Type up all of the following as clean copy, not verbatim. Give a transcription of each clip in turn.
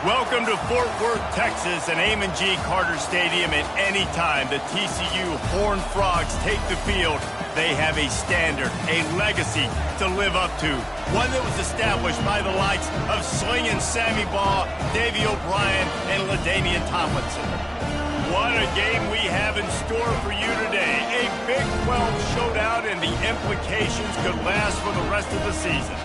Welcome to Fort Worth, Texas, and Amon G. Carter Stadium. At any time the TCU Horned Frogs take the field, they have a standard, a legacy to live up to. One that was established by the likes of Slingin' Sammy Baugh, Davey O'Brien, and LaDainian Tomlinson. What a game we have in store for you today. A Big 12 showdown, and the implications could last for the rest of the season.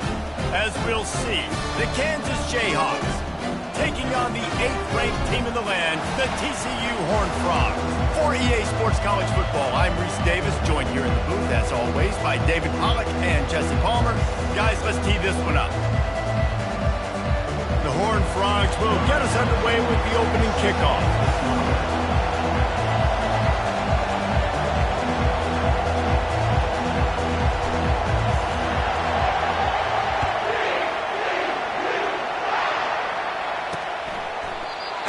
As we'll see, the Kansas Jayhawks taking on the 8th-ranked team in the land, the TCU Horned Frogs. For EA Sports College Football, I'm Reese Davis, joined here in the booth, as always, by David Pollack and Jesse Palmer. Guys, let's tee this one up. The Horned Frogs will get us underway with the opening kickoff.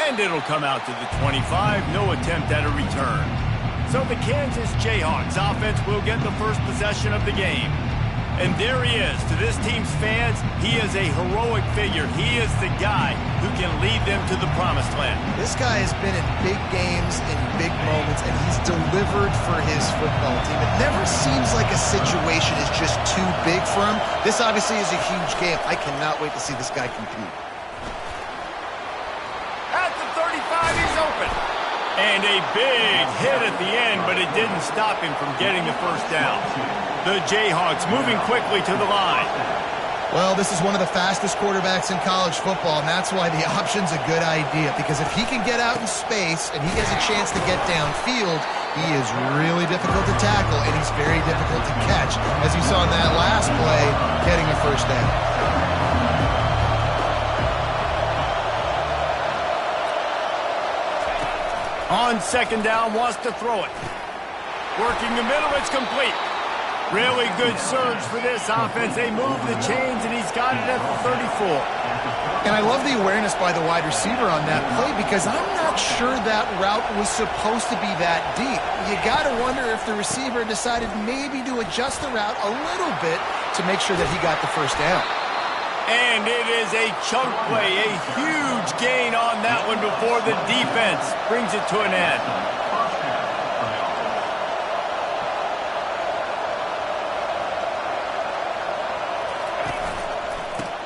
And it'll come out to the 25, no attempt at a return. So the Kansas Jayhawks offense will get the first possession of the game. And there he is. To this team's fans, he is a heroic figure. He is the guy who can lead them to the promised land. This guy has been in big games, in big moments, and he's delivered for his football team. It never seems like a situation is just too big for him. This obviously is a huge game. I cannot wait to see this guy compete. He's open. And a big hit at the end, but it didn't stop him from getting the first down. The Jayhawks moving quickly to the line. Well, this is one of the fastest quarterbacks in college football, and that's why the option's a good idea, because if he can get out in space and he has a chance to get downfield, he is really difficult to tackle, and he's very difficult to catch, as you saw in that last play, getting a first down. On second down, wants to throw it. Working the middle, it's complete. Really good surge for this offense. They move the chains, and he's got it at the 34. And I love the awareness by the wide receiver on that play, because I'm not sure that route was supposed to be that deep. You got to wonder if the receiver decided maybe to adjust the route a little bit to make sure that he got the first down. And it is a chunk play, a huge gain on that one before the defense brings it to an end.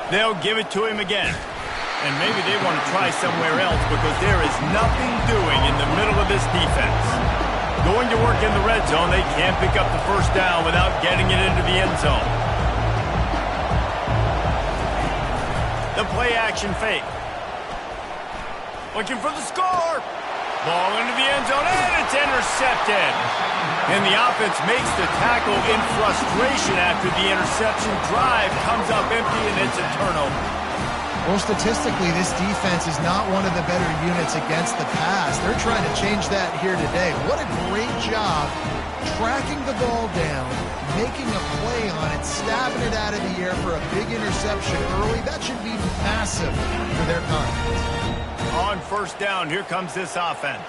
They'll give it to him again. And maybe they want to try somewhere else, because there is nothing doing in the middle of this defense. Going to work in the red zone, they can't pick up the first down without getting it into the end zone. The play-action fake. Looking for the score. Ball into the end zone, and it's intercepted. And the offense makes the tackle in frustration after the interception. Drive comes up empty, and it's a turnover. Well, statistically, this defense is not one of the better units against the pass. They're trying to change that here today. What a great job tracking the ball down, making a play on it, stabbing it out of the air for a big interception early. That should be massive for their confidence. On first down, here comes this offense.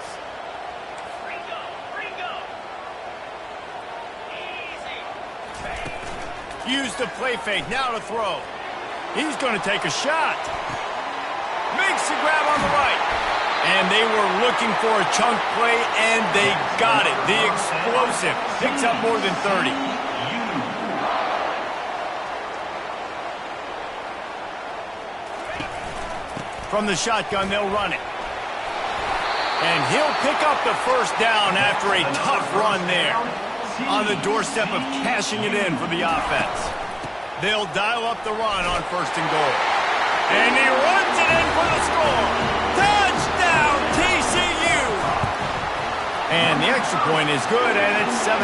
Use the play fake, now to throw. He's going to take a shot. Makes the grab on the right. And they were looking for a chunk play, and they got it. The explosive picks up more than 30. From the shotgun, they'll run it. And he'll pick up the first down after a tough run there. On the doorstep of cashing it in for the offense. They'll dial up the run on first and goal. And he runs it in for the score. Touchdown, TCU! And the extra point is good, and it's 7-0.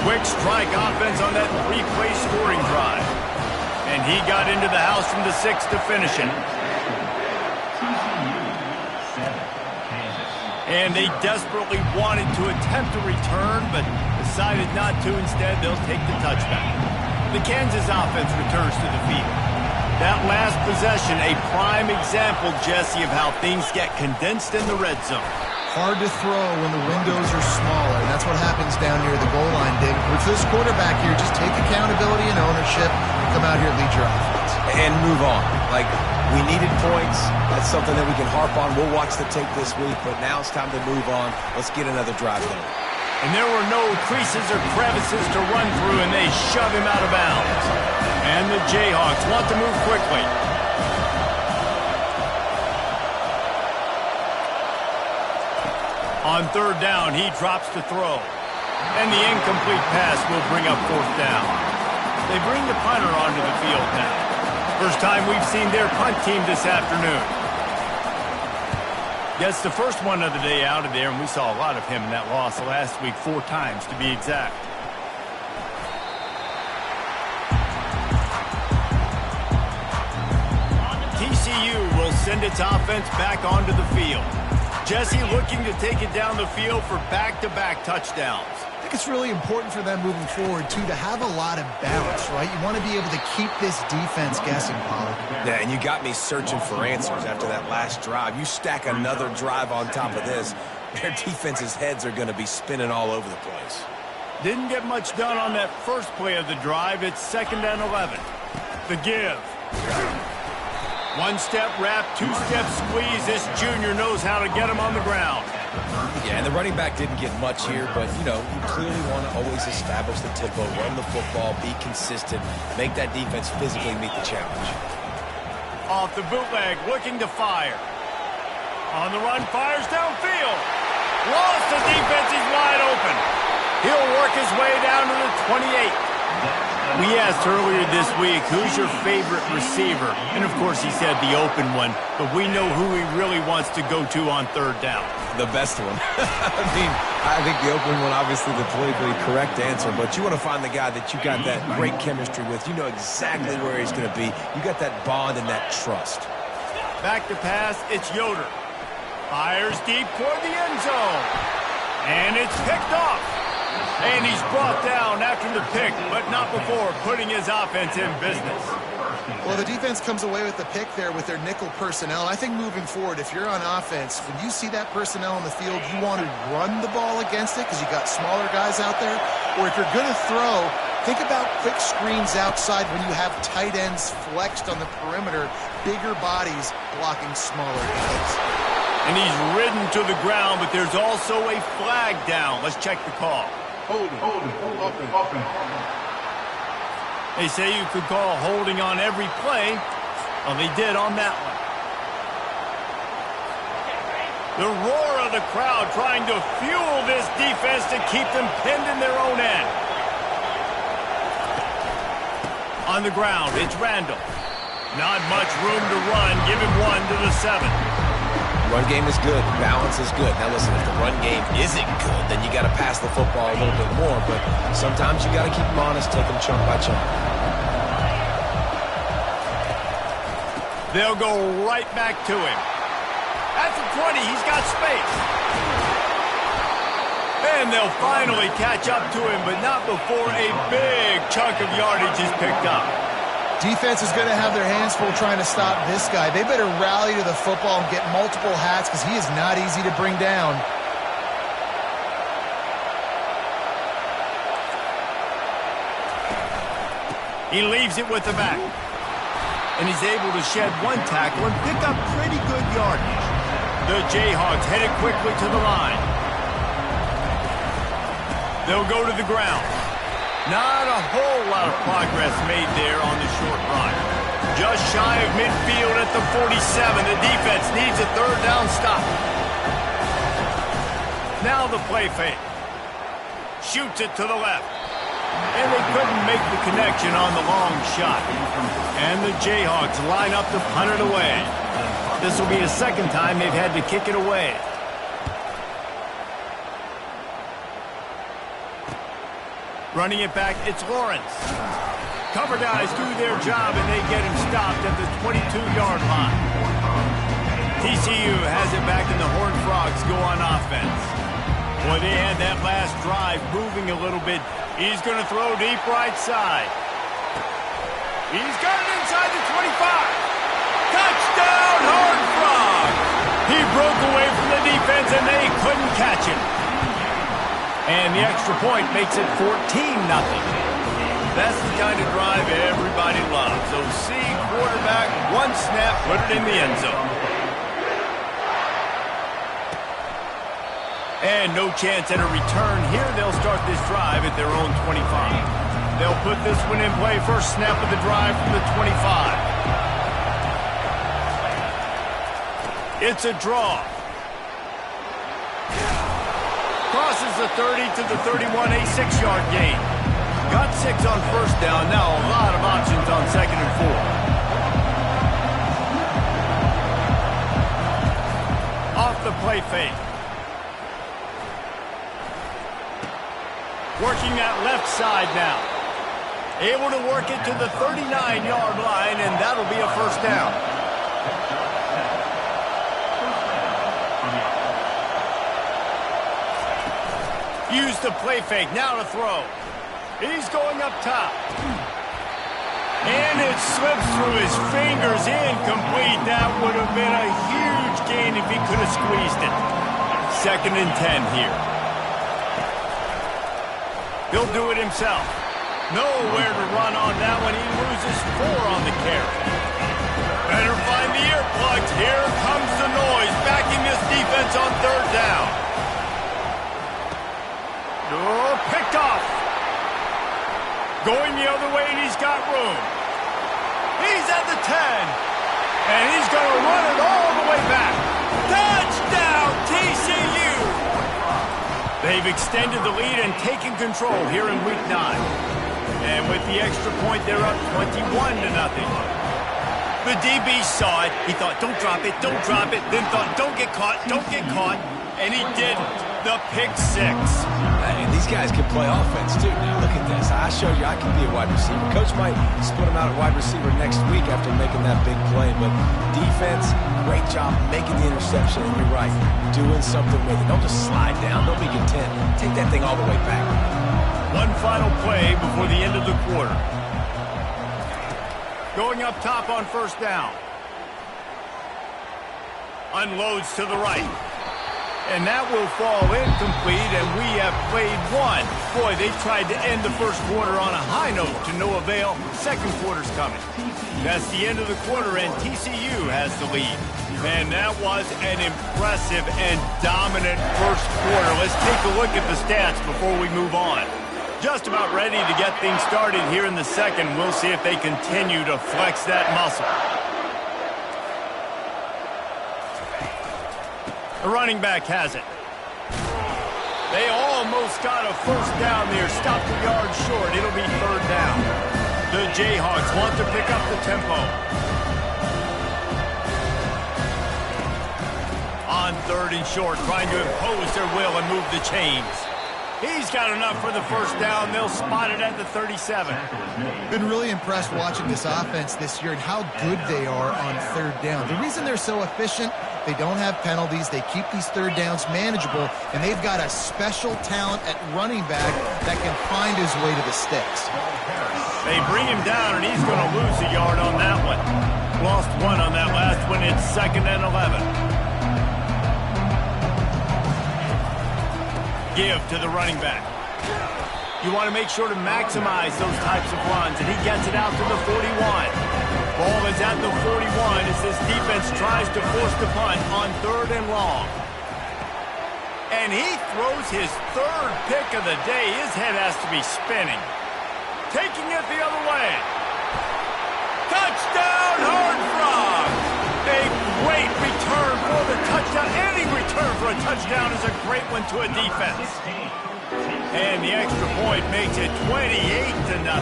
Quick strike offense on that three-play scoring drive. And he got into the house from the 6 to finish it. And they desperately wanted to attempt a return, but decided not to. Instead, they'll take the touchback. The Kansas offense returns to the field. That last possession, a prime example, Jesse, of how things get condensed in the red zone. Hard to throw when the windows are smaller. And that's what happens down near the goal line, David. With this quarterback here, just take accountability and ownership and come out here and lead your offense. And move on. Like, We needed points. That's something that we can harp on. We'll watch the tape this week, but now it's time to move on. Let's get another drive going. And there were no creases or crevices to run through, and they shove him out of bounds. And the Jayhawks want to move quickly. On third down, he drops to throw. And the incomplete pass will bring up fourth down. They bring the punter onto the field now. First time we've seen their punt team this afternoon. Gets the first one of the day out of there, and we saw a lot of him in that loss last week, 4 times to be exact. TCU will send its offense back onto the field. Jesse looking to take it down the field for back-to-back touchdowns. I think it's really important for them moving forward, too, to have a lot of balance, right? You want to be able to keep this defense guessing, Pollard. Yeah, and you got me searching for answers after that last drive. You stack another drive on top of this, their defense's heads are going to be spinning all over the place. Didn't get much done on that first play of the drive. It's 2nd and 11. The give. One-step wrap, two-step squeeze. This junior knows how to get him on the ground. Yeah, and the running back didn't get much here, but, you know, you clearly want to always establish the tempo, run the football, be consistent, make that defense physically meet the challenge. Off the bootleg, looking to fire. On the run, fires downfield. Lost, the defense is wide open. He'll work his way down to the 28. We asked earlier this week, who's your favorite receiver? And, of course, he said the open one, but we know who he really wants to go to on third down. The best one. I think the open one, obviously the politically correct answer, but you want to find the guy that you got that great chemistry with. You know exactly where he's going to be. You got that bond and that trust. Back to pass, it's Yoder. Fires deep toward the end zone. And it's picked off. And he's brought down after the pick, but not before putting his offense in business. Well, the defense comes away with the pick there with their nickel personnel. I think moving forward, if you're on offense, when you see that personnel on the field, you want to run the ball against it because you got smaller guys out there. Or if you're going to throw, think about quick screens outside when you have tight ends flexed on the perimeter, bigger bodies blocking smaller guys. And he's ridden to the ground, but there's also a flag down. Let's check the call. Holding. They say you could call holding on every play. Well, they did on that one. The roar of the crowd trying to fuel this defense to keep them pinned in their own end. On the ground, it's Randall. Not much room to run. Give him 1 to the 7. Run game is good. Balance is good. Now, listen, if the run game isn't good, then you got to pass the football a little bit more. But sometimes you got to keep them honest, take them chunk by chunk. They'll go right back to him. At the 20, he's got space. And they'll finally catch up to him, but not before a big chunk of yardage is picked up. Defense is going to have their hands full trying to stop this guy. They better rally to the football and get multiple hats because he is not easy to bring down. He leaves it with the back. And he's able to shed 1 tackle and pick up pretty good yardage. The Jayhawks headed quickly to the line. They'll go to the ground. Not a whole lot of progress made there on the short run. Just shy of midfield at the 47. The defense needs a third down stop. Now the play fake. Shoots it to the left. And they couldn't make the connection on the long shot. And the Jayhawks line up to punt it away. This will be the second time they've had to kick it away. Running it back, it's Lawrence. Cover guys do their job, and they get him stopped at the 22-yard line. TCU has it back, and the Horned Frogs go on offense. Boy, they had that last drive moving a little bit. He's going to throw deep right side. He's got it inside the 25. Touchdown, Horned Frogs! He broke away from the defense, and they couldn't catch him. And the extra point makes it 14-0. That's the kind of drive everybody loves. Those quarterback, one snap, put it in the end zone. And no chance at a return here. They'll start this drive at their own 25. They'll put this one in play. First snap of the drive from the 25. It's a draw. Crosses the 30 to the 31, a 6-yard gain. Got 6 on first down. Now a lot of options on 2nd and 4. Off the play fake. Working that left side now. Able to work it to the 39-yard line, and that'll be a first down. Use the play fake. Now to throw. He's going up top. And it slips through his fingers. Incomplete. That would have been a huge gain if he could have squeezed it. 2nd and 10 here. He'll do it himself. Nowhere to run on that one. He loses 4 on the carry. Better find the earplugs. Here comes the noise. Backing this defense on 3rd down. Oh, picked off. Going the other way, and he's got room. He's at the 10. And he's going to run it all the way back. Touchdown, TCU! They've extended the lead and taken control here in Week 9. And with the extra point, they're up 21-0. The DB saw it. He thought, don't drop it, don't drop it. Then thought, don't get caught, don't get caught. And he didn't. The pick 6. And these guys can play offense, too. Now, look at this. I showed you I can be a wide receiver. Coach might split him out at wide receiver next week after making that big play. But defense, great job making the interception. And you're right, doing something with it. Don't just slide down. Don't be content. Take that thing all the way back. One final play before the end of the quarter. Going up top on first down. Unloads to the right. And that will fall incomplete, and we have played 1. Boy, they tried to end the first quarter on a high note to no avail. Second quarter's coming. That's the end of the quarter, and TCU has the lead. Man, that was an impressive and dominant first quarter. Let's take a look at the stats before we move on. Just about ready to get things started here in the second. We'll see if they continue to flex that muscle. The running back has it. They almost got a first down there. Stopped a yard short. It'll be 3rd down. The Jayhawks want to pick up the tempo. On 3rd and short, trying to impose their will and move the chains. He's got enough for the first down. They'll spot it at the 37. Been really impressed watching this offense this year and how good they are on 3rd down. The reason they're so efficient, they don't have penalties. They keep these 3rd downs manageable, and they've got a special talent at running back that can find his way to the sticks. They bring him down, and he's going to lose a yard on that one. Lost 1 on that last one. It's 2nd and 11. Give to the running back. You want to make sure to maximize those types of runs, and he gets it out to the 41. Ball is at the 41 as this defense tries to force the punt on 3rd and long. And he throws his 3rd pick of the day. His head has to be spinning. Taking it the other way. Touchdown, Horned Frogs! A great return for the touchdown. Any return for a touchdown is a great one to a defense. And the extra point makes it 28-0.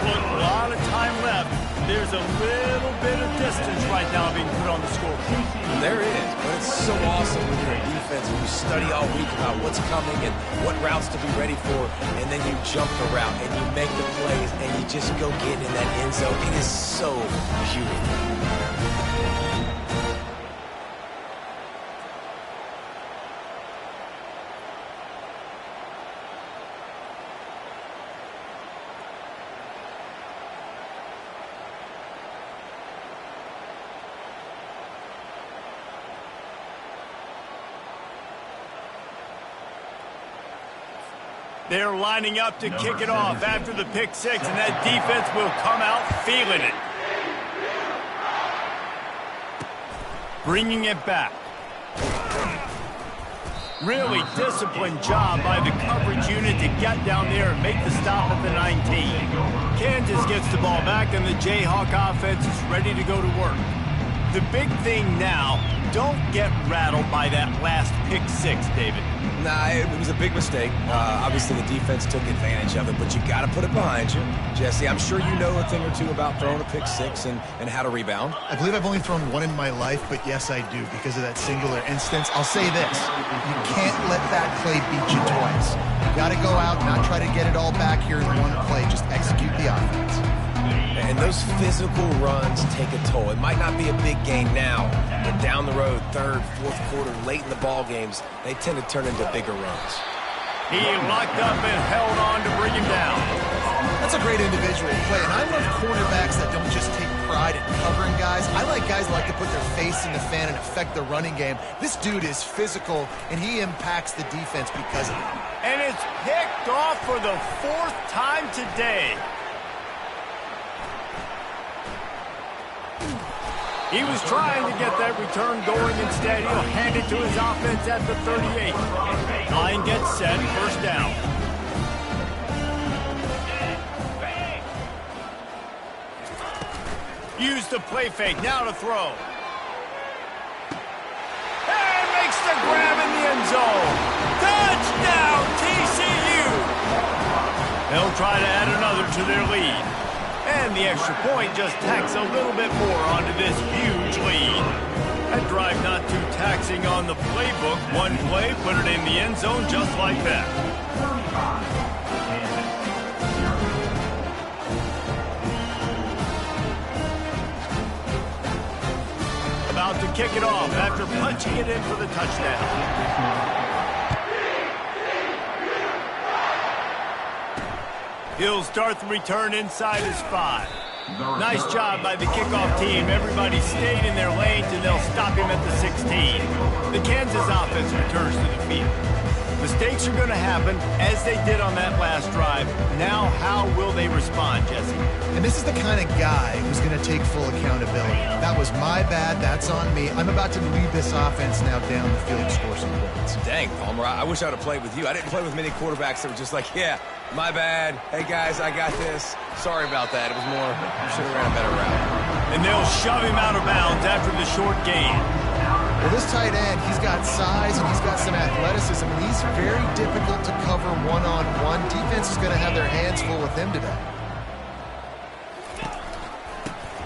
A lot of time left. There's a little bit of distance right now being put on the scoreboard. There is, but it's so awesome when you're a defense and you study all week about what's coming and what routes to be ready for, and then you jump the route and you make the plays and you just go get in that end zone. It is so beautiful. They're lining up to kick it off after the pick 6, and that defense will come out feeling it. Bringing it back. Really disciplined job by the coverage unit to get down there and make the stop at the 19. Kansas gets the ball back, and the Jayhawk offense is ready to go to work. The big thing now, don't get rattled by that last pick six, David. Nah, it was a big mistake. Obviously, the defense took advantage of it, but you got to put it behind you. Jesse, I'm sure you know a thing or two about throwing a pick six and how to rebound. I believe I've only thrown one in my life, but yes, I do, because of that singular instance. I'll say this. You can't let that play beat you twice. You got to go out and not try to get it all back here in one play. Just execute the offense. And those physical runs take a toll. It might not be a big game now, but down the road, third, fourth quarter, late in the ball games, they tend to turn into bigger runs. He locked up and held on to bring him down. That's a great individual play, and I love cornerbacks that don't just take pride in covering guys. I like guys that like to put their face in the fan and affect the running game. This dude is physical, and he impacts the defense because of it. And it's picked off for the fourth time today. He was trying to get that return going. Instead, he'll hand it to his offense at the 38. Line gets set, first down. Use the play fake, now to throw. And makes the grab in the end zone. Touchdown, TCU! They'll try to add another to their lead. And the extra point just tacks a little bit more onto this huge lead. That drive not too taxing on the playbook. One play, put it in the end zone just like that. About to kick it off after punching it in for the touchdown. He'll start the return inside his 5. Nice job by the kickoff team. Everybody stayed in their lanes, and they'll stop him at the 16. The Kansas offense returns to the field. Mistakes are going to happen, as they did on that last drive. Now, how will they respond, Jesse? And this is the kind of guy who's going to take full accountability. That was my bad. That's on me. I'm about to lead this offense now down the field and score some points. Dang, Palmer, I wish I would have played with you. I didn't play with many quarterbacks that were just like, yeah, my bad. Hey, guys, I got this. Sorry about that. It was more, should have ran a better route. And they'll shove him out of bounds after the short gain. Well, this tight end, he's got size and he's got some athleticism, and he's very difficult to cover one-on-one. Defense is going to have their hands full with him today.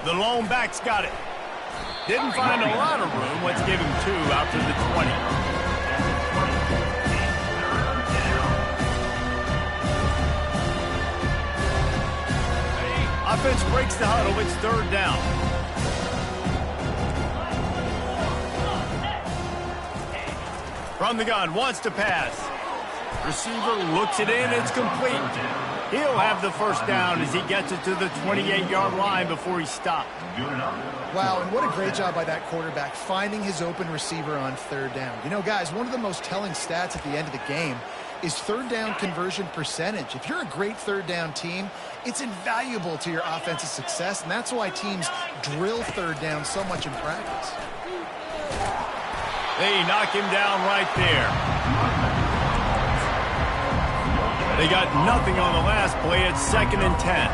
The lone back's got it. Didn't find a lot of room. Let's give him 2 out to the 20. Offense breaks the huddle. It's third down. From the gun, wants to pass. Receiver looks it in, it's complete. He'll have the first down as he gets it to the 28-yard line before he stopped. Wow, and what a great job by that quarterback, finding his open receiver on third down. You know, guys, one of the most telling stats at the end of the game is third down conversion percentage. If you're a great third down team, it's invaluable to your offensive success, and that's why teams drill third down so much in practice. They knock him down right there. They got nothing on the last play. It's 2nd and 10.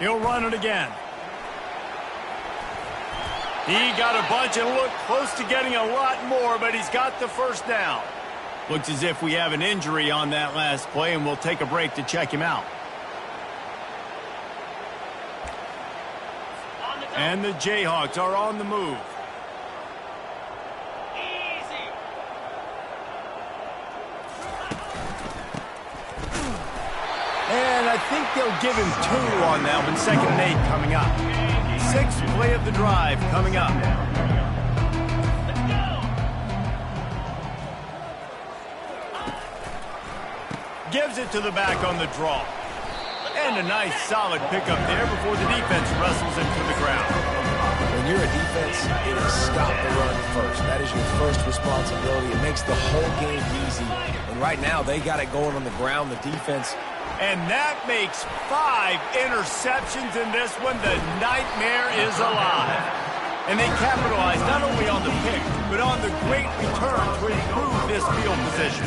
He'll run it again. He got a bunch and looked close to getting a lot more, but he's got the first down. Looks as if we have an injury on that last play, and we'll take a break to check him out. And the Jayhawks are on the move. And I think they'll give him 2 on that one. 2nd and 8 coming up. 6th play of the drive coming up. Gives it to the back on the draw. And a nice solid pickup there before the defense wrestles him to the ground. When you're a defense, it is stop the run first. That is your first responsibility. It makes the whole game easy. And right now, they got it going on the ground. The defense And that makes 5 interceptions in this one. The nightmare is alive. And they capitalize not only on the pick, but on the great return to improve this field position.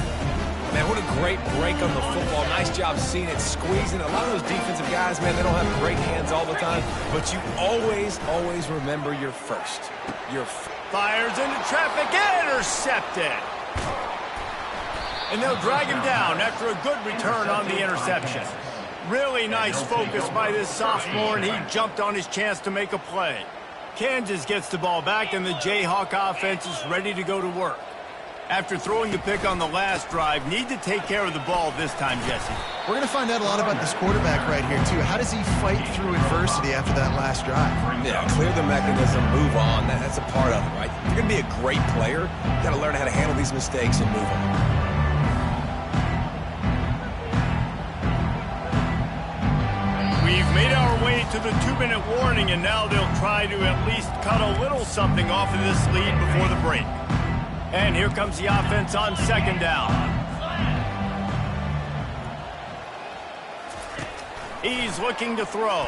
Man, what a great break on the football. Nice job seeing it, squeezing. A lot of those defensive guys, man, they don't have great hands all the time, but you always remember your first. Fires into traffic, intercepted. And they'll drag him down after a good return on the interception. Really nice focus by this sophomore, and he jumped on his chance to make a play. Kansas gets the ball back, and the Jayhawk offense is ready to go to work. After throwing the pick on the last drive, need to take care of the ball this time, Jesse. We're going to find out a lot about this quarterback right here, too. How does he fight through adversity after that last drive? Yeah, clear the mechanism, move on. That's a part of it, right? If you're going to be a great player, you got to learn how to handle these mistakes and move on. We've made our way to the 2-minute warning, and now they'll try to at least cut a little something off of this lead before the break. And here comes the offense on 2nd down. He's looking to throw.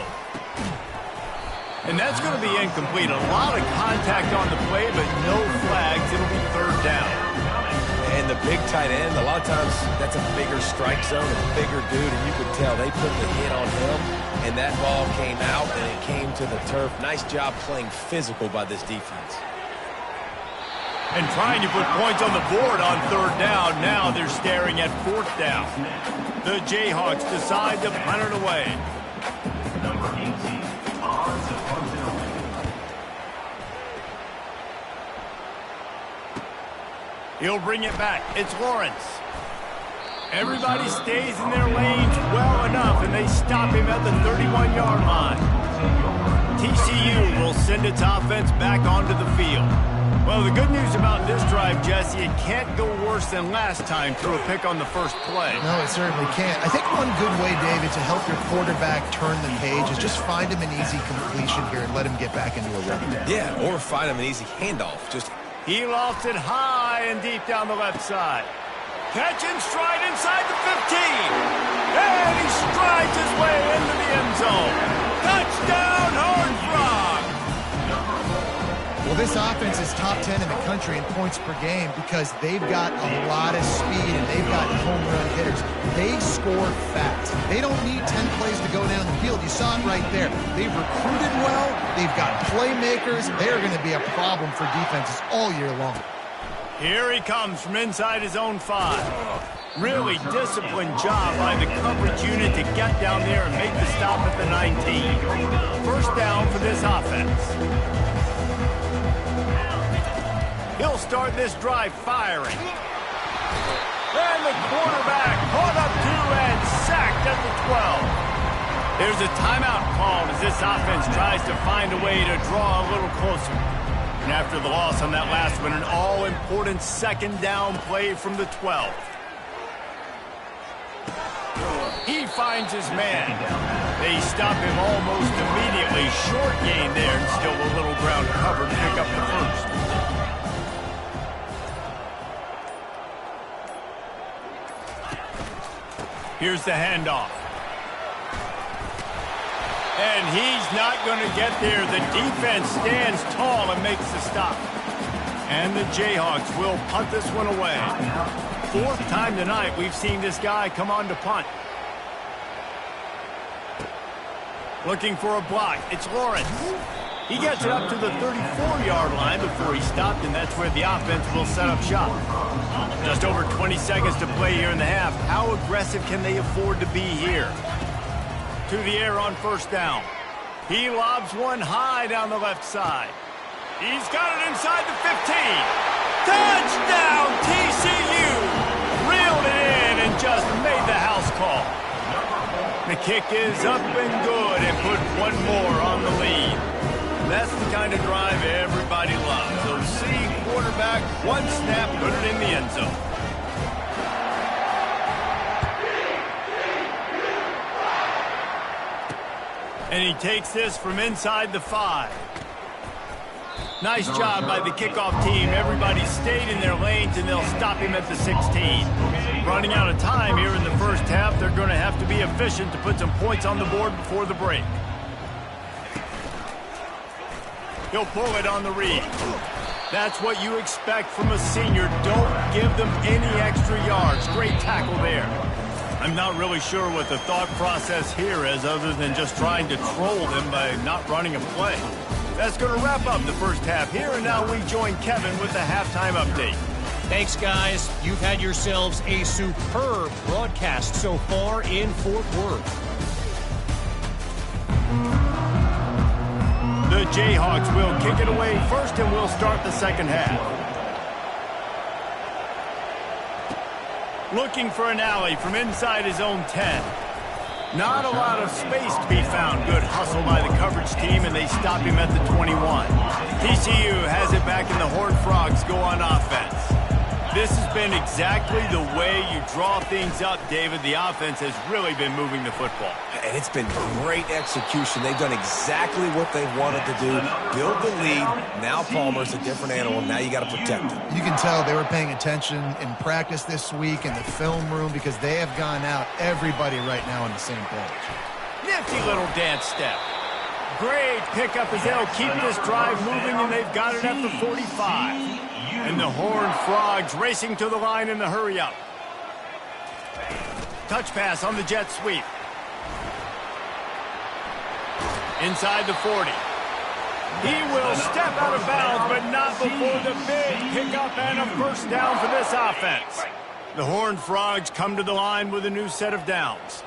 And that's going to be incomplete. A lot of contact on the play, but no flags. It'll be 3rd down. And the big tight end, a lot of times that's a bigger strike zone, a bigger dude, and you could tell they put the hit on him, and that ball came out, and it came to the turf. Nice job playing physical by this defense. And trying to put points on the board on 3rd down. Now they're staring at 4th down. The Jayhawks decide to punt it away. Number 18, odds of punting. He'll bring it back. It's Lawrence. Everybody stays in their lanes well enough, and they stop him at the 31-yard line. TCU will send its offense back onto the field. Well, the good news about this drive, Jesse, it can't go worse than last time through a pick on the first play. No, it certainly can't. I think one good way, David, to help your quarterback turn the page is just find him an easy completion here and let him get back into a rhythm. Yeah, or find him an easy handoff. He lofts it high and deep down the left side. Catch and stride inside the 15. And he strides his way into the end zone. Touchdown, Horned Frogs! Well, this offense is top 10 in the country in points per game because they've got a lot of speed and they've got home run hitters. They score fast. They don't need 10 plays to go down the field. You saw it right there. They've recruited well. They've got playmakers. They're going to be a problem for defenses all year long. Here he comes from inside his own 5. Really disciplined job by the coverage unit to get down there and make the stop at the 19. First down for this offense. He'll start this drive firing. And the quarterback caught up to and sacked at the 12. There's a timeout called as this offense tries to find a way to draw a little closer. And after the loss on that last one, an all-important 2nd down play from the 12. He finds his man. They stop him almost immediately. Short gain there and still a little ground cover to pick up the first. Here's the handoff. And he's not going to get there. The defense stands tall and makes the stop. And the Jayhawks will punt this one away. 4th time tonight we've seen this guy come on to punt. Looking for a block. It's Lawrence. He gets it up to the 34-yard line before he stopped, and that's where the offense will set up shop. Just over 20 seconds to play here in the half. How aggressive can they afford to be here? To the air on 1st down. He lobs one high down the left side. He's got it inside the 15. Touchdown, TCU! Reeled it in and just made the house call. The kick is up and good and put one more on the lead. That's the kind of drive everybody loves. So see quarterback, one snap, put it in the end zone. And he takes this from inside the 5. Nice job by the kickoff team. Everybody stayed in their lanes, and they'll stop him at the 16. Running out of time here in the first half, they're going to have to be efficient to put some points on the board before the break. He'll pull it on the read. That's what you expect from a senior. Don't give them any extra yards. Great tackle there. I'm not really sure what the thought process here is other than just trying to troll them by not running a play. That's going to wrap up the first half here, and now we join Kevin with the halftime update. Thanks, guys. You've had yourselves a superb broadcast so far in Fort Worth. The Jayhawks will kick it away first, and we'll start the second half. Looking for an alley from inside his own 10. Not a lot of space to be found. Good hustle by the coverage team, and they stop him at the 21. TCU has it back, and the Horned Frogs go on offense. This has been exactly the way you draw things up, David. The offense has really been moving the football. And it's been great execution. They've done exactly what they wanted to do. Build the lead. Now Palmer's a different animal. Now you got to protect him. You can tell they were paying attention in practice this week in the film room because they have gone out, everybody right now on the same page. Nifty little dance step. Great pickup as they'll keep this drive moving, and they've got it at the 45. And the Horned Frogs racing to the line in the hurry-up. Touch pass on the jet sweep. Inside the 40. He will step out of bounds, but not before the big pickup and a first down for this offense. The Horned Frogs come to the line with a new set of downs.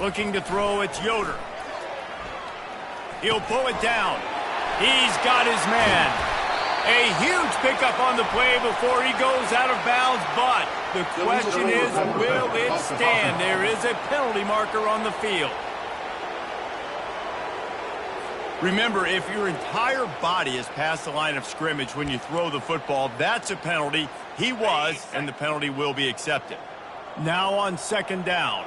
Looking to throw, it's Yoder. He'll pull it down. He's got his man. A huge pickup on the play before he goes out of bounds, but the question is, will it stand? There is a penalty marker on the field. Remember, if your entire body is past the line of scrimmage when you throw the football, that's a penalty. He was, and the penalty will be accepted. Now on second down.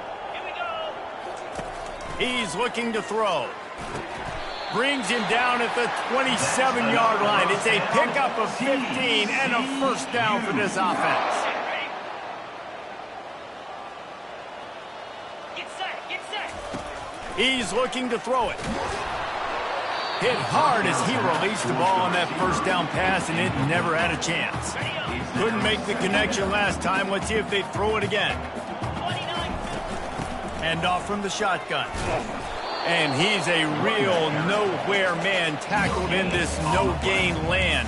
He's looking to throw. Brings him down at the 27-yard line. It's a pickup of 15 and a first down for this offense. Get set. He's looking to throw it. Hit hard as he released the ball on that first down pass, and it never had a chance. Couldn't make the connection last time. Let's see if they throw it again. Hand off from the shotgun. And he's a real nowhere man tackled in this no-gain land.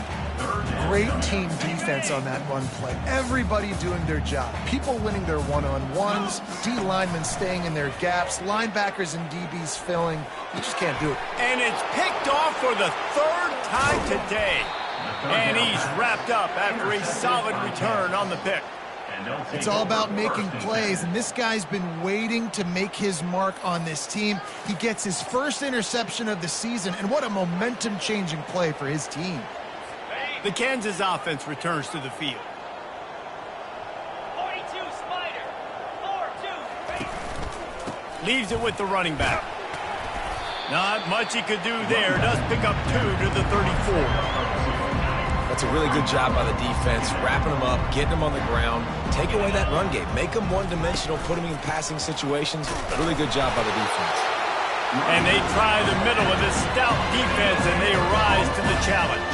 Great team defense on that run play. Everybody doing their job. People winning their one-on-ones, D linemen staying in their gaps, linebackers and DBs filling. You just can't do it. And it's picked off for the third time today. And he's wrapped up after a solid return on the pick. It's all about making plays, and this guy's been waiting to make his mark on this team. He gets his first interception of the season, and what a momentum-changing play for his team. The Kansas offense returns to the field. 42 Spider. 4-2. Leaves it with the running back. Not much he could do there. Does pick up 2 to the 34. That's a really good job by the defense, wrapping them up, getting them on the ground, take away that run game, make them one-dimensional, put them in passing situations. Really good job by the defense. And they try the middle of this stout defense, and they rise to the challenge.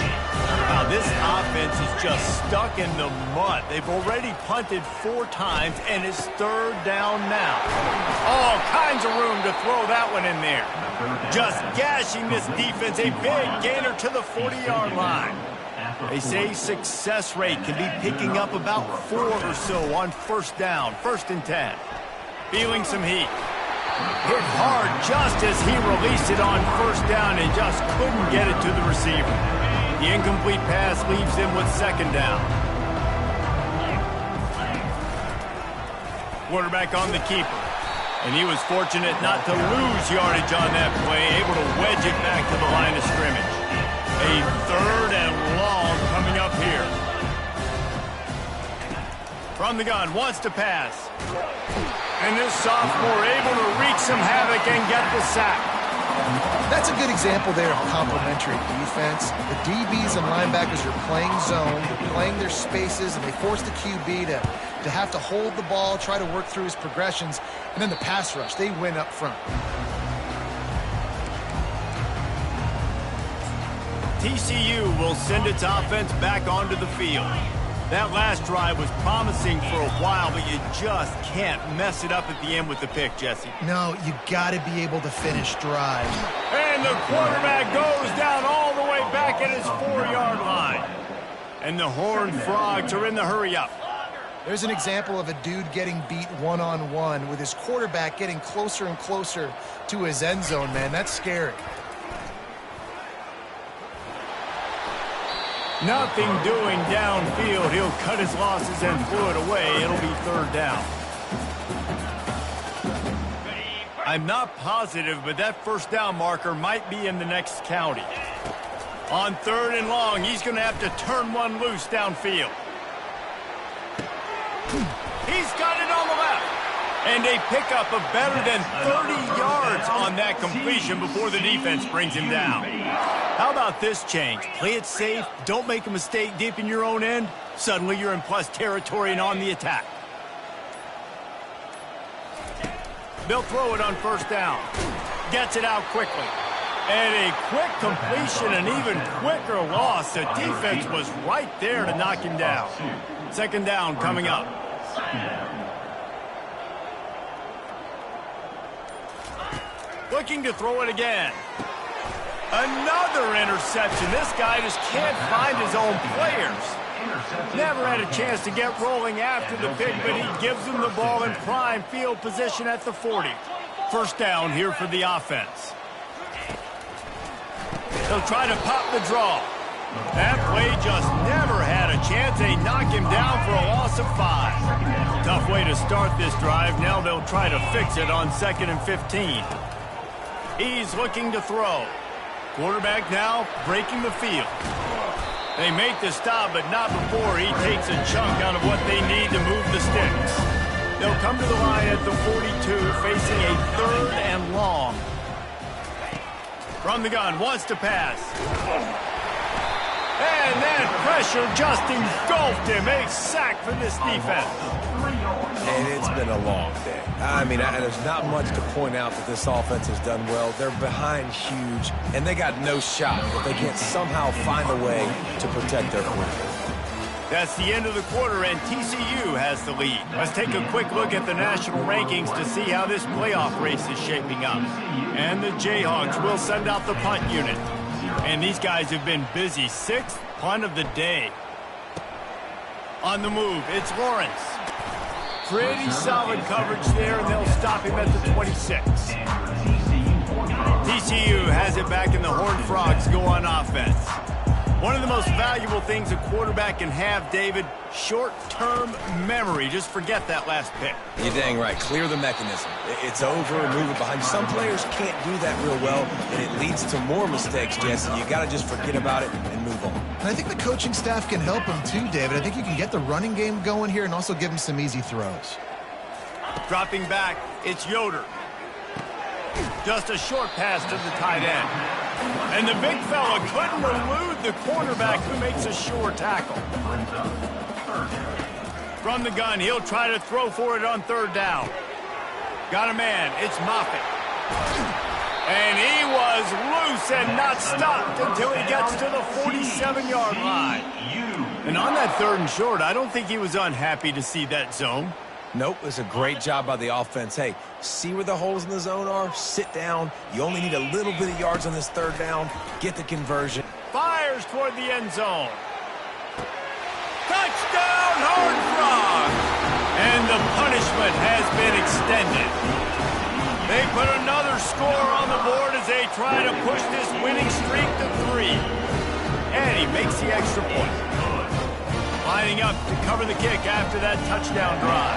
Now, this offense is just stuck in the mud. They've already punted 4 times, and it's third down now. All kinds of room to throw that one in there. Just gashing this defense, a big gainer to the 40-yard line. They say success rate can be picking up about 4 or so on first down, 1st and 10. Feeling some heat. Hit hard just as he released it on first down and just couldn't get it to the receiver. The incomplete pass leaves him with 2nd down. Quarterback on the keeper. And he was fortunate not to lose yardage on that play, able to wedge it back to the line of scrimmage. A 3rd and long coming up here. From the gun, wants to pass. And this sophomore able to wreak some havoc and get the sack. That's a good example there of complementary defense. The DBs and linebackers are playing zone, they're playing their spaces, and they force the QB to have to hold the ball, try to work through his progressions, and then the pass rush, they win up front. TCU will send its offense back onto the field. That last drive was promising for a while, but you just can't mess it up at the end with the pick, Jesse. No, you got to be able to finish drives. And the quarterback goes down all the way back at his 4-yard line. And the Horned Frogs are in the hurry-up. There's an example of a dude getting beat one-on-one with his quarterback getting closer and closer to his end zone, man. That's scary. Nothing doing downfield. He'll cut his losses and throw it away. It'll be third down. I'm not positive, but that first down marker might be in the next county. On third and long, he's going to have to turn one loose downfield. He's got it on the left. And a pickup of better than 30 yards on that completion before the defense brings him down. How about this change? Play it safe, don't make a mistake deep in your own end. Suddenly you're in plus territory and on the attack. They'll throw it on first down. Gets it out quickly. And a quick completion, an even quicker loss. The defense was right there to knock him down. Second down coming up. Looking to throw it again. Another interception. This guy just can't find his own players. Never had a chance to get rolling after the pick, but he gives them the ball in prime field position at the 40. First down here for the offense. They'll try to pop the draw. That play just never had a chance. They knock him down for a loss of 5. Tough way to start this drive. Now they'll try to fix it on 2nd and 15. He's looking to throw. Quarterback now breaking the field. They make the stop, but not before he takes a chunk out of what they need to move the sticks. They'll come to the line at the 42, facing a third and long. From the gun, wants to pass. And that pressure just engulfed him. A sack for this defense. And it's been a long day. I mean, there's not much to point out that this offense has done well. They're behind huge, and they got no shot if they can't somehow find a way to protect their quarterback. That's the end of the quarter, and TCU has the lead. Let's take a quick look at the national rankings to see how this playoff race is shaping up. And the Jayhawks will send out the punt unit. And these guys have been busy. 6th punt of the day. On the move, it's Lawrence. Pretty solid coverage there, and they'll stop him at the 26. TCU has it back, and the Horned Frogs go on offense. One of the most valuable things a quarterback can have, David, short-term memory. Just forget that last pick. You're dang right. Clear the mechanism. It's over and move it behind. Some players can't do that real well, and it leads to more mistakes, Jesse. You got to just forget about it and move on. And I think the coaching staff can help him too, David. I think you can get the running game going here and also give him some easy throws. Dropping back, it's Yoder. Just a short pass to the tight end. And the big fella couldn't elude the cornerback who makes a sure tackle. From the gun, he'll try to throw for it on third down. Got a man, it's Moffitt. And he was loose and not stopped until he gets to the 47-yard line. And on that third and short, I don't think he was unhappy to see that zone. Nope, it's a great job by the offense. Hey, see where the holes in the zone are? Sit down. You only need a little bit of yards on this third down. Get the conversion. Fires toward the end zone. Touchdown, Horned Frogs! And the punishment has been extended. They put another score on the board as they try to push this winning streak to 3. And he makes the extra point. Lining up to cover the kick after that touchdown drive.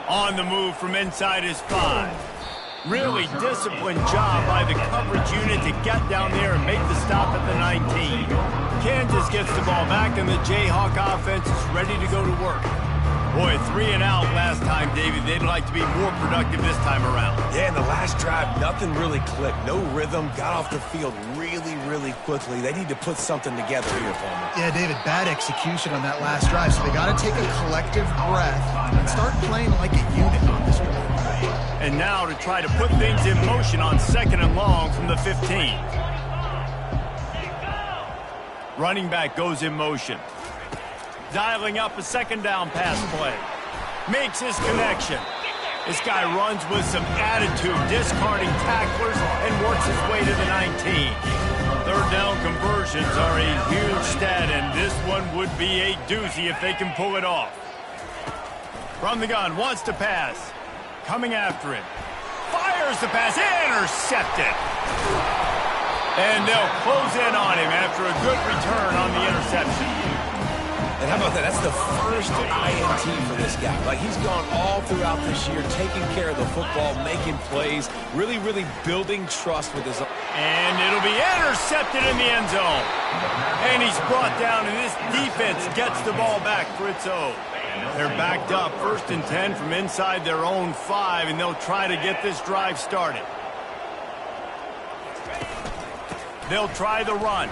On the move from inside his 5. Really disciplined job by the coverage unit to get down there and make the stop at the 19. Kansas gets the ball back, and the Jayhawk offense is ready to go to work. Boy, 3 and out last time, David. They'd like to be more productive this time around. Yeah, in the last drive, nothing really clicked. No rhythm. Got off the field really, really quickly. They need to put something together here, Palmer. Yeah, David, bad execution on that last drive, so they got to take a collective breath and start playing like a unit on this drive. And now to try to put things in motion on 2nd and long from the 15. Running back goes in motion. Dialing up a 2nd down pass play. Makes his connection. This guy runs with some attitude, discarding tacklers and works his way to the 19. 3rd down conversions are a huge stat, and this one would be a doozy if they can pull it off. From the gun, wants to pass. Coming after it. Fires the pass, intercepted. And they'll close in on him after a good return on the interception. And how about that? That's the first INT for this guy. Like, he's gone all throughout this year, taking care of the football, making plays, really, really building trust with his... And it'll be intercepted in the end zone. And he's brought down, and this defense gets the ball back for its own. They're backed up, 1st and 10 from inside their own 5, and they'll try to get this drive started. They'll try the run.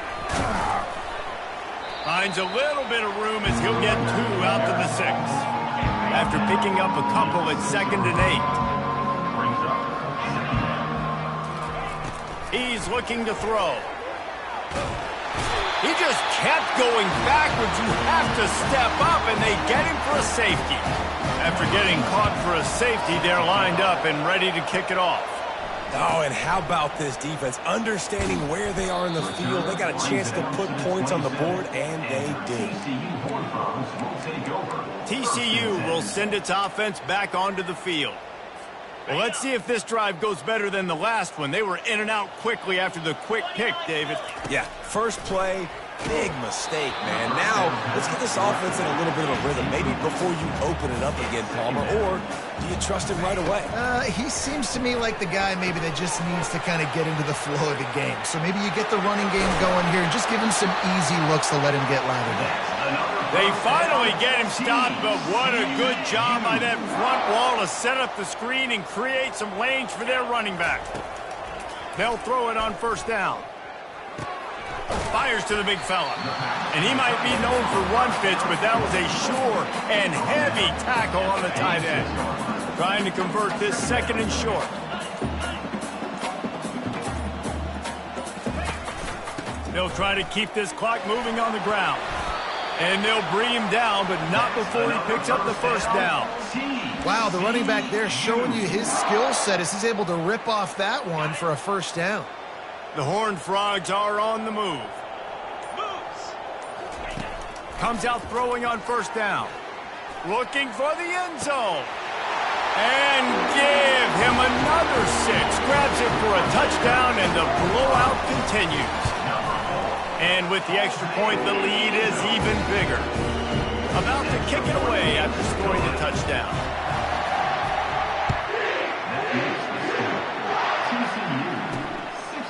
Finds a little bit of room as he'll get 2 out to the 6. After picking up a couple at 2nd and 8. He's looking to throw. He just kept going backwards. You have to step up, and they get him for a safety. After getting caught for a safety, they're lined up and ready to kick it off. Oh, and how about this defense? Understanding where they are in the field. They got a chance to put points on the board, and they did. TCU will send its offense back onto the field. Well, let's see if this drive goes better than the last one. They were in and out quickly after the quick pick, David. Yeah, first play, big mistake, man. Now, let's get this offense in a little bit of a rhythm. Maybe before you open it up again, Palmer, or do you trust him right away? He seems to me like the guy maybe that just needs to kind of get into the flow of the game. So maybe you get the running game going here and just give him some easy looks to let him get lathered up. They finally get him stopped, but what a good job by that front wall to set up the screen and create some lanes for their running back. They'll throw it on 1st down. Fires to the big fella. And he might be known for run fits, but that was a sure and heavy tackle on the tight end. Trying to convert this 2nd and short. They'll try to keep this clock moving on the ground. And they'll bring him down, but not before he picks up the 1st down. Wow, the running back there showing you his skill set as he's able to rip off that one for a 1st down. The Horned Frogs are on the move. Comes out throwing on 1st down. Looking for the end zone. And give him another 6. Grabs it for a touchdown, and the blowout continues. And with the extra point, the lead is even bigger. About to kick it away after scoring the touchdown.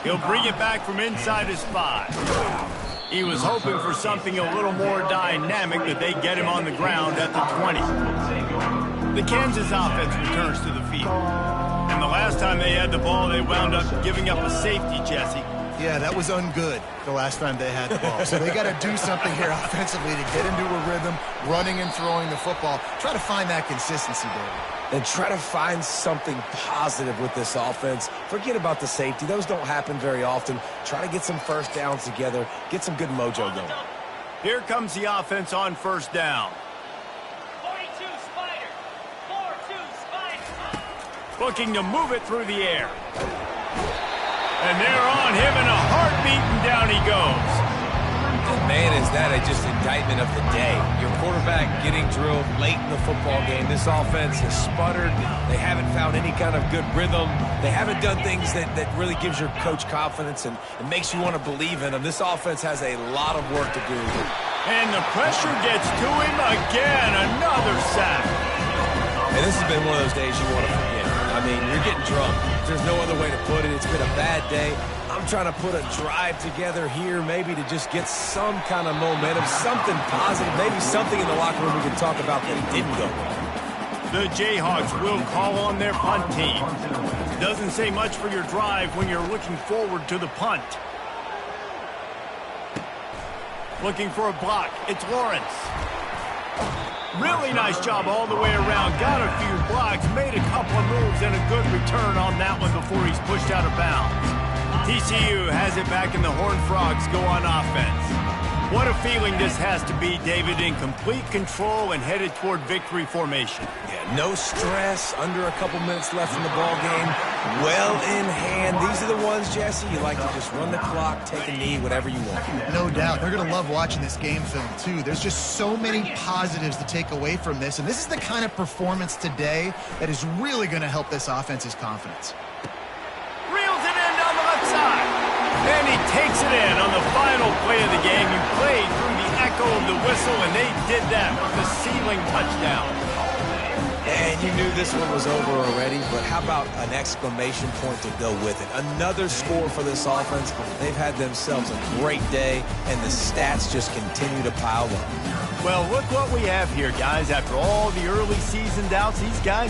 He'll bring it back from inside his 5. He was hoping for something a little more dynamic, but they get him on the ground at the 20. The Kansas offense returns to the field. And the last time they had the ball, they wound up giving up a safety, Jesse. Yeah, that was ungood the last time they had the ball. So they got to do something here offensively to get into a rhythm, running and throwing the football. Try to find that consistency, David. And try to find something positive with this offense. Forget about the safety. Those don't happen very often. Try to get some 1st downs together. Get some good mojo going. Here comes the offense on 1st down. 42 Spider. 4-2 Spider. Looking to move it through the air. And they're on him in a heartbeat, and down he goes. And man, is that just indictment of the day. Your quarterback getting drilled late in the football game. This offense has sputtered. They haven't found any kind of good rhythm. They haven't done things that really gives your coach confidence and makes you want to believe in them. This offense has a lot of work to do. And the pressure gets to him again. Another sack. And this has been one of those days you want to forget. I mean, you're getting drunk. There's no other way to put it. It's been a bad day. I'm trying to put a drive together here, maybe to just get some kind of momentum, something positive, maybe something in the locker room we can talk about that didn't go well. The Jayhawks will call on their punt team. Doesn't say much for your drive when you're looking forward to the punt. Looking for a block. It's Lawrence. Really nice job all the way around. Got a few blocks, made a couple of moves, and a good return on that one before he's pushed out of bounds. TCU has it back, and the Horned Frogs go on offense. What a feeling this has to be, David, in complete control and headed toward victory formation. Yeah, no stress, under a couple minutes left in the ball game, well in hand. These are the ones, Jesse, you like to just run the clock, take a knee, whatever you want. No doubt. They're going to love watching this game film, too. There's just so many positives to take away from this, and this is the kind of performance today that is really going to help this offense's confidence. Reels it in down the left side. And he takes it in on the final play of the game. You played through the echo of the whistle, and they did that with the ceiling touchdown. And you knew this one was over already, but how about an exclamation point to go with it? Another score for this offense. They've had themselves a great day, and the stats just continue to pile up. Well, look what we have here, guys. After all the early season doubts, these guys